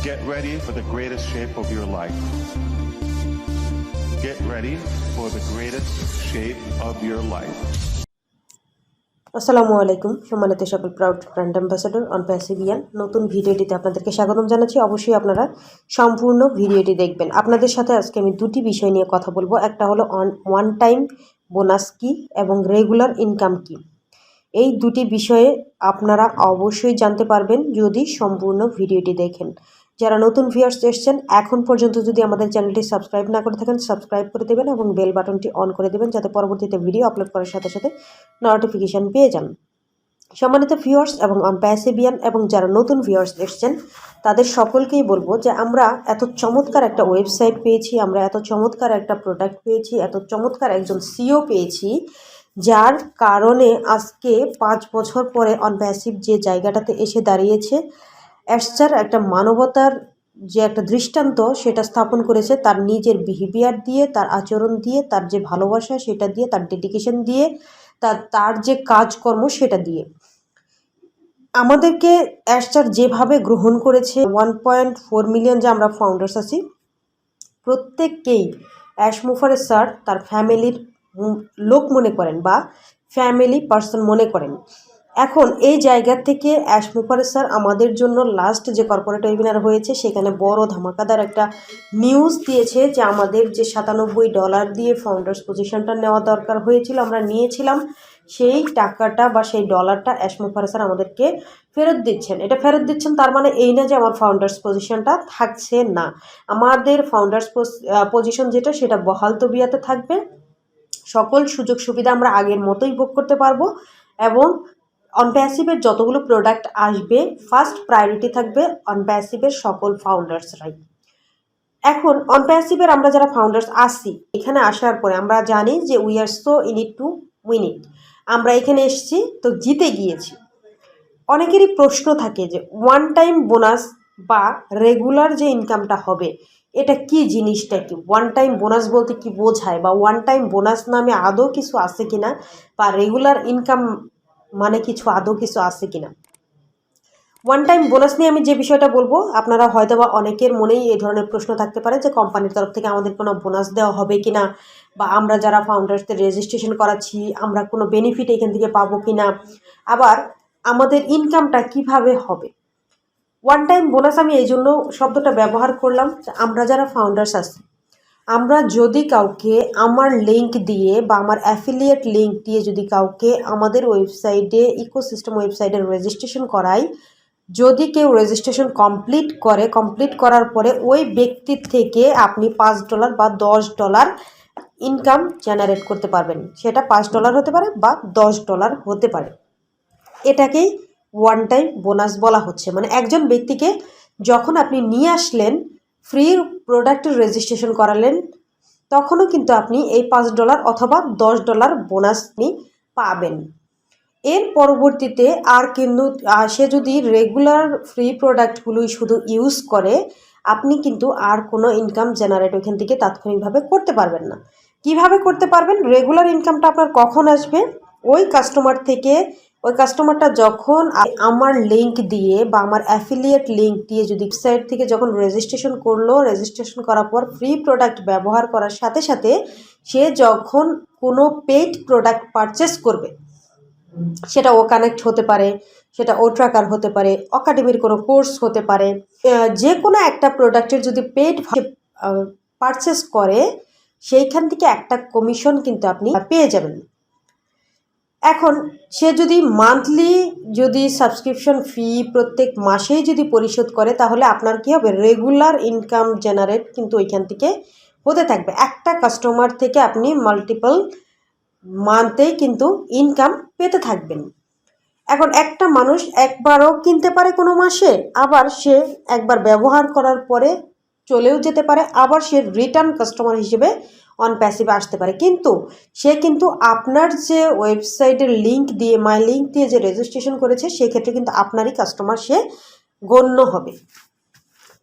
Get ready for the greatest shape of your life. Get ready for the greatest shape of your life. আসসালামু আলাইকুম সম্মানিত সকল proud brand ambassador ONPASSIVE নতুন ভিডিওটিতে আপনাদেরকে স্বাগতম জানাচ্ছি। অবশ্যই আপনারা সম্পূর্ণ ভিডিওটি দেখবেন। আপনাদের সাথে আজকে আমি দুটি বিষয় নিয়ে কথা বলবো। একটা হলো ওয়ান টাইম বোনাস কি এবং রেগুলার ইনকাম কি। এই দুটি বিষয়ে আপনারা অবশ্যই জানতে পারবেন যদি সম্পূর্ণ ভিডিওটি দেখেন। যারা নতুন ভিউয়ার্স এসেছেন এখন পর্যন্ত যদি আমাদের চ্যানেলটি সাবস্ক্রাইব না করে থাকেন সাবস্ক্রাইব করে দেবেন এবং বেল বাটনটি অন করে দেবেন যাতে পরবর্তীতে ভিডিও আপলোড করার সাথে সাথে নোটিফিকেশান পেয়ে যান। সম্মানিত ভিউয়ার্স এবং ONPASSIVE এবং যারা নতুন ভিউয়ার্স এসেছেন তাদের সকলকেই বলবো যে আমরা এত চমৎকার একটা ওয়েবসাইট পেয়েছি, আমরা এত চমৎকার একটা প্রোডাক্ট পেয়েছি, এত চমৎকার একজন সিও পেয়েছি, যার কারণে আজকে 5 বছর পরে ONPASSIVE যে জায়গাটাতে এসে দাঁড়িয়েছে, অ্যাশচার একটা মানবতার যে একটা দৃষ্টান্ত সেটা স্থাপন করেছে তার নিজের বিহেভিয়ার দিয়ে, তার আচরণ দিয়ে, তার যে ভালোবাসা সেটা দিয়ে, তার ডেডিকেশন দিয়ে, তার যে কাজকর্ম সেটা দিয়ে। আমাদেরকে অ্যাশচার যেভাবে গ্রহণ করেছে, 1.4 মিলিয়ন যে আমরা ফাউন্ডার্স আছি প্রত্যেককেই অ্যাশ মুফারে স্যার তার ফ্যামিলির লোক মনে করেন বা ফ্যামিলি পার্সন মনে করেন। এখন এই জায়গা থেকে অ্যাশ মুফারে স্যার আমাদের জন্য লাস্ট যে কর্পোরেট ওয়েবিনার হয়েছে সেখানে বড় ধামাকাদার একটা নিউজ দিয়েছে যে আমাদের যে $97 দিয়ে ফাউন্ডার্স পজিশনটা নেওয়া দরকার হয়েছিল আমরা নিয়েছিলাম, সেই টাকাটা বা সেই ডলারটা অ্যাশ মুফারে স্যার আমাদেরকে ফেরত দিচ্ছেন। এটা ফেরত দিচ্ছেন তার মানে এই না যে আমার ফাউন্ডার্স পজিশনটা থাকছে না। আমাদের ফাউন্ডার্স পজিশন যেটা সেটা বহাল তবিয়াতে থাকবে। সকল সুযোগ সুবিধা আমরা আগের মতোই ভোগ করতে পারবো এবং ONPASSIVEর যতগুলো প্রোডাক্ট আসবে ফার্স্ট প্রায়োরিটি থাকবে ONPASSIVEর সকল ফাউন্ডার্সরাই। এখন ONPASSIVEর আমরা যারা ফাউন্ডার্স আসি এখানে আসার পরে আমরা জানি যে we are so in it to win ইট। আমরা এখানে এসেছি তো জিতে গিয়েছি। অনেকেরই প্রশ্ন থাকে যে ওয়ান টাইম বোনাস বা রেগুলার যে ইনকামটা হবে এটা কি জিনিসটা, কি ওয়ান টাইম বোনাস বলতে কি বোঝায় বা ওয়ান টাইম বোনাস নামে আদৌ কিছু আছে কিনা বা রেগুলার ইনকাম মানে কিছু আদৌ কিছু আছে কিনা। ওয়ান টাইম বোনাস নিয়ে আমি যে বিষয়টা বলবো আপনারা হয়তো বা অনেকের মনেই এই ধরনের প্রশ্ন থাকতে পারে যে কোম্পানির তরফ থেকে আমাদের কোনো বোনাস দেওয়া হবে কিনা বা আমরা যারা ফাউন্ডার্সদের রেজিস্ট্রেশন করাচ্ছি আমরা কোনো বেনিফিট এখান থেকে পাবো কিনা, আবার আমাদের ইনকামটা কিভাবে হবে। ওয়ান টাইম বোনাস আমি এই জন্য শব্দটা ব্যবহার করলাম যে আমরা যারা ফাউন্ডার্স আছি আমরা যদি কাউকে আমার লিঙ্ক দিয়ে বা আমার অ্যাফিলিয়েট লিঙ্ক দিয়ে যদি কাউকে আমাদের ওয়েবসাইটে ইকোসিস্টেম ওয়েবসাইটে রেজিস্ট্রেশন করাই, যদি কেউ রেজিস্ট্রেশন কমপ্লিট করার পরে ওই ব্যক্তির থেকে আপনি $5 বা $10 ইনকাম জেনারেট করতে পারবেন। সেটা $5 হতে পারে বা $10 হতে পারে। এটাকেই ওয়ান টাইম বোনাস বলা হচ্ছে। মানে একজন ব্যক্তিকে যখন আপনি নিয়ে আসলেন ফ্রি প্রোডাক্টের রেজিস্ট্রেশন করালেন তখনও কিন্তু আপনি এই $5 অথবা $10 বোনাস আপনি পাবেন। এর পরবর্তীতে আর কিন্তু সে যদি রেগুলার ফ্রি প্রোডাক্টগুলোই শুধু ইউজ করে আপনি কিন্তু আর কোনো ইনকাম জেনারেট ওইখান থেকে তাৎক্ষণিকভাবে করতে পারবেন না। কিভাবে করতে পারবেন? রেগুলার ইনকামটা আপনার কখন আসবে? ওই কাস্টমার থেকে, ওই কাস্টমারটা যখন আমার লিঙ্ক দিয়ে বা আমার অ্যাফিলিয়েট লিঙ্ক দিয়ে যদি ওয়েবসাইট থেকে যখন রেজিস্ট্রেশন করলো, রেজিস্ট্রেশন করার পর ফ্রি প্রোডাক্ট ব্যবহার করার সাথে সাথে সে যখন কোনো পেইড প্রোডাক্ট পারচেস করবে, সেটা O-Connect হতে পারে, সেটা O-Tracker হতে পারে, O-Cademyর কোনো কোর্স হতে পারে, যে কোনো একটা প্রোডাক্টের যদি পেইড পারচেস করে সেইখান থেকে একটা কমিশন কিন্তু আপনি পেয়ে যাবেন। এখন সে যদি মান্থলি যদি সাবস্ক্রিপশন ফি প্রত্যেক মাসেই যদি পরিশোধ করে তাহলে আপনার কী হবে? রেগুলার ইনকাম জেনারেট কিন্তু ওইখান থেকে হতে থাকবে। একটা কাস্টমার থেকে আপনি মাল্টিপল মান্থেই কিন্তু ইনকাম পেতে থাকবেন। এখন একটা মানুষ একবারও কিনতে পারে কোনো মাসে, আবার সে একবার ব্যবহার করার পরে চলেও যেতে পারে, আবার সে রিটার্ন কাস্টমার হিসেবে ONPASSIVE আসতে পারে। কিন্তু সে কিন্তু আপনার যে ওয়েবসাইটের লিঙ্ক দিয়ে মাই লিঙ্ক দিয়ে যে রেজিস্ট্রেশন করেছে সেক্ষেত্রে কিন্তু আপনারই কাস্টমার সে গণ্য হবে,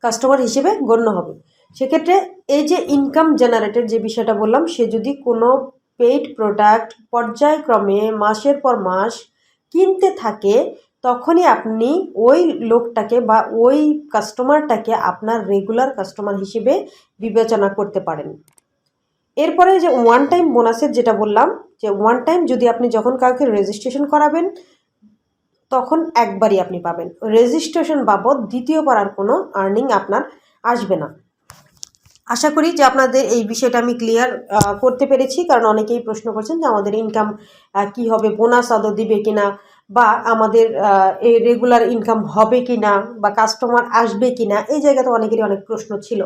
কাস্টমার হিসেবে গণ্য হবে। সেক্ষেত্রে এই যে ইনকাম জেনারেটের যে বিষয়টা বললাম, সে যদি কোনো পেইড প্রোডাক্ট পর্যায়ক্রমে মাসের পর মাস কিনতে থাকে তখনই আপনি ওই লোকটাকে বা ওই কাস্টমারটাকে আপনার রেগুলার কাস্টমার হিসেবে বিবেচনা করতে পারেন। এরপরে যে ওয়ান টাইম বোনাসের যেটা বললাম, যে ওয়ান টাইম যদি আপনি যখন কাউকে রেজিস্ট্রেশন করাবেন তখন একবারই আপনি পাবেন, রেজিস্ট্রেশন বাবদ দ্বিতীয়বার আর কোনো আর্নিং আপনার আসবে না। আশা করি যে আপনাদের এই বিষয়টা আমি ক্লিয়ার করতে পেরেছি, কারণ অনেকেই প্রশ্ন করছেন যে আমাদের ইনকাম কি হবে, বোনাস আদৌ দিবে কিনা, বা আমাদের এই রেগুলার ইনকাম হবে কিনা, বা কাস্টমার আসবে কিনা। এই জায়গাতে অনেকেরই অনেক প্রশ্ন ছিল।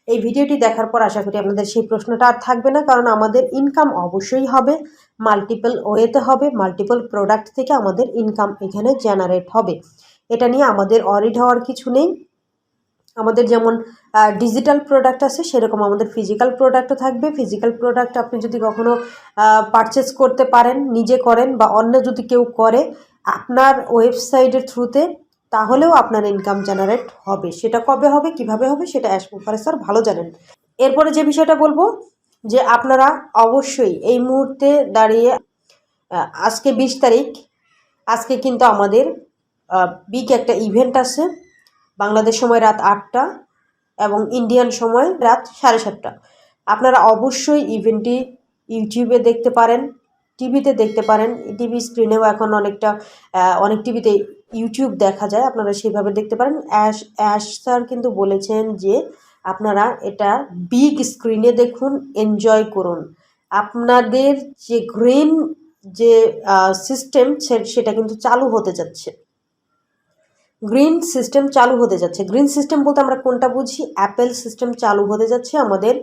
এই ভিডিওটি দেখার পর আশা করি আপনাদের সেই প্রশ্নটা আর থাকবে না, কারণ আমাদের ইনকাম অবশ্যই হবে, মাল্টিপল ওয়েতে হবে, মাল্টিপল প্রোডাক্ট থেকে আমাদের ইনকাম এখানে জেনারেট হবে। এটা নিয়ে আমাদের অরিড হওয়ার কিছু নেই। আমাদের যেমন ডিজিটাল প্রোডাক্ট আছে, সেরকম আমাদের ফিজিক্যাল প্রোডাক্টও থাকবে। ফিজিক্যাল প্রোডাক্ট আপনি যদি কখনো পারচেস করতে পারেন, নিজে করেন বা অন্য যদি কেউ করে আপনার ওয়েবসাইটের থ্রুতে, তাহলেও আপনার ইনকাম জেনারেট হবে। সেটা কবে হবে, কিভাবে হবে, সেটা অ্যাশমুফারে স্যার ভালো জানেন। এরপরে যে বিষয়টা বলবো, যে আপনারা অবশ্যই এই মুহূর্তে দাঁড়িয়ে আজকে 20 তারিখ, আজকে কিন্তু আমাদের বিগ একটা ইভেন্ট আছে। বাংলাদেশ সময় রাত 8টা এবং ইন্ডিয়ান সময় রাত 7:30। আপনারা অবশ্যই ইভেন্টটি ইউটিউবে দেখতে পারেন, টিভিতে দেখতে পারেন। টিভি স্ক্রিনেও এখন অনেক টিভিতে ইউটিউব দেখা যায়, আপনারা সেইভাবে দেখতে পারেন। অ্যাশ স্যার কিন্তু বলেছেন যে আপনারা এটা বিগ স্ক্রিনে দেখুন, এনজয় করুন। আপনাদের যে গ্রিন যে সিস্টেম সেটা কিন্তু চালু হতে যাচ্ছে। গ্রিন সিস্টেম চালু হতে যাচ্ছে। গ্রিন সিস্টেম বলতে আমরা কোনটা বুঝি? অ্যাপেল সিস্টেম চালু হতে যাচ্ছে। আমাদের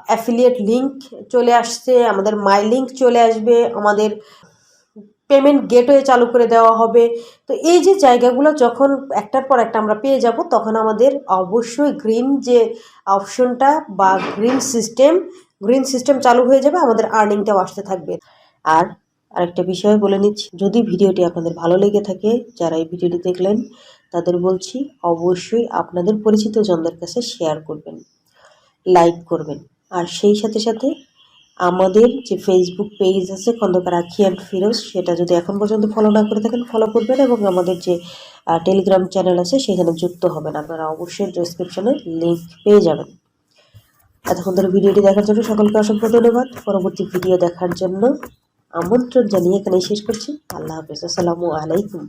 অ্যাফিলিয়েট লিঙ্ক চলে আসছে, আমাদের মাই লিঙ্ক চলে আসবে, আমাদের পেমেন্ট গেটওয়ে চালু করে দেওয়া হবে। তো এই যে জায়গাগুলো যখন একটার পর একটা আমরা পেয়ে যাব, তখন আমাদের অবশ্যই গ্রিন যে অপশনটা বা গ্রিন সিস্টেম চালু হয়ে যাবে, আমাদের আর্নিংটাও আসতে থাকবে। আর আরেকটা বিষয় বলে নিচ্ছি, যদি ভিডিওটি আপনাদের ভালো লেগে থাকে, যারা এই ভিডিওটি দেখলেন তাদের বলছি অবশ্যই আপনাদের পরিচিত জনদের কাছে শেয়ার করবেন, লাইক করবেন। আর সেই সাথে সাথে আমাদের যে ফেসবুক পেজ আছে খন্দকার আখি অ্যান্ড ফিরোজ, সেটা যদি এখন পর্যন্ত ফলো না করে থাকেন ফলো করবেন, এবং আমাদের যে টেলিগ্রাম চ্যানেল আছে সেখানে যুক্ত হবেন। আপনারা অবশ্যই ডেসক্রিপশনে লিঙ্ক পেয়ে যাবেন। এতক্ষণ ধরে ভিডিওটি দেখার জন্য সকলকে অসংখ্য ধন্যবাদ। পরবর্তী ভিডিও দেখার জন্য আমন্ত্রণ জানিয়ে এখানেই শেষ করছি। আল্লাহ হাফেজ, আসসালামু আলাইকুম।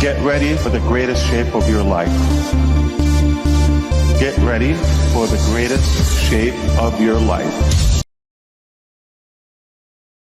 Get ready for the greatest shape of your life. Get ready for the greatest shape of your life.